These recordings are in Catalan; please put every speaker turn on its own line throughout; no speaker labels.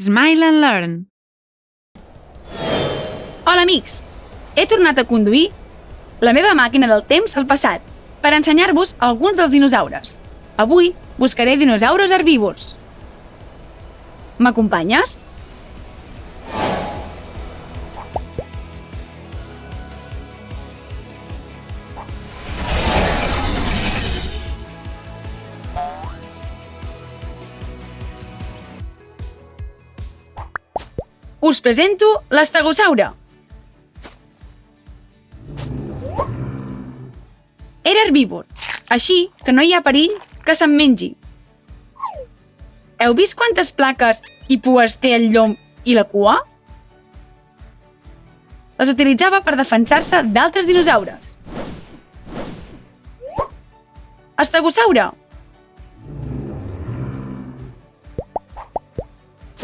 Smile and Learn.
Hola, amics! He tornat a conduir la meva màquina del temps al passat per ensenyar-vos alguns dels dinosaures. Avui buscaré dinosaures herbívors. M'acompanyes? Us presento l'estegosaure. Era herbívor, així que no hi ha perill que se'n mengi. Heu vist quantes plaques i pues té el llom i la cua? Les utilitzava per defensar-se d'altres dinosaures. Estegosaure.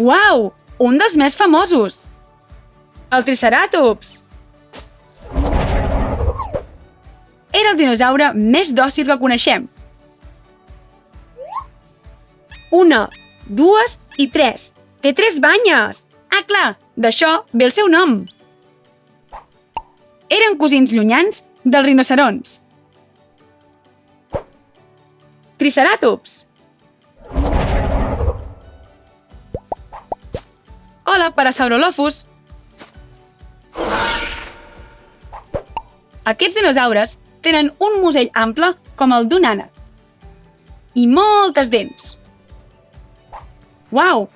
Uau! Un dels més famosos! El Triceratops! Era el dinosaure més dòcil que coneixem. 1, 2 i 3. Té 3 banyes! Ah, clar, d'això ve el seu nom. Eren cosins llunyans dels rinoceronts. Triceratops. Hola, Parasaurolophus! Aquests dinosaures tenen un musell ample com el d'un ànec i moltes dents. Uau!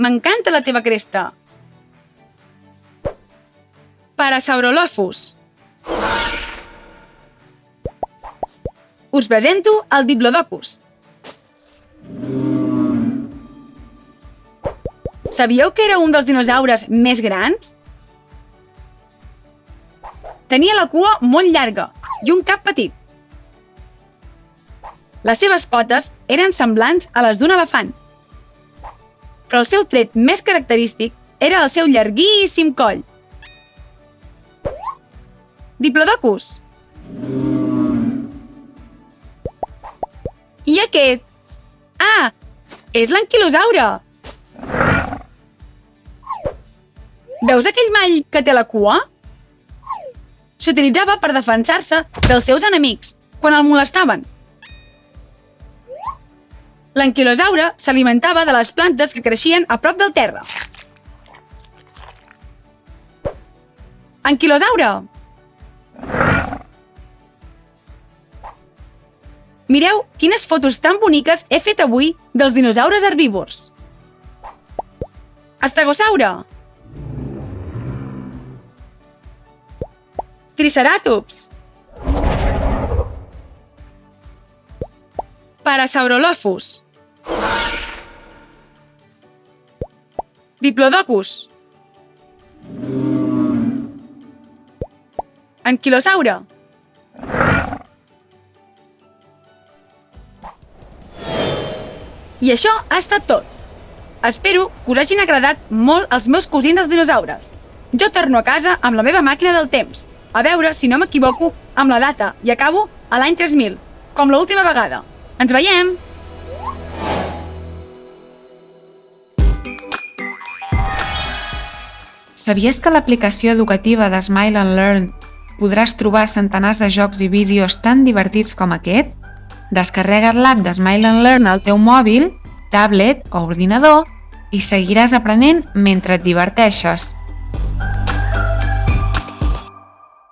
M'encanta la teva cresta! Parasaurolophus. Us presento el Diplodocus. Sabíeu que era un dels dinosaures més grans? Tenia la cua molt llarga i un cap petit. Les seves potes eren semblants a les d'un elefant. Però el seu tret més característic era el seu llarguíssim coll. Diplodocus. I aquest? Ah, és l'anquilosaure! Veus aquell mall que té la cua? S'utilitzava per defensar-se dels seus enemics quan el molestaven. L'anquilosaure s'alimentava de les plantes que creixien a prop del terra. Anquilosaure! Mireu quines fotos tan boniques he fet avui dels dinosaures herbívors. Estegosaure! Triceratops. Parasaurolophus. Diplodocus. Anquilosaure. I això ha estat tot. Espero que us hagin agradat molt els meus cosins els dinosaures. Jo torno a casa amb la meva màquina del temps, a veure si no m'equivoco amb la data i acabo a l'any 3000, com l'última vegada. Ens veiem!
Sabies que a l'aplicació educativa de Smile and Learn podràs trobar centenars de jocs i vídeos tan divertits com aquest? Descarrega't l'app de Smile and Learn al teu mòbil, tablet o ordinador i seguiràs aprenent mentre et diverteixes.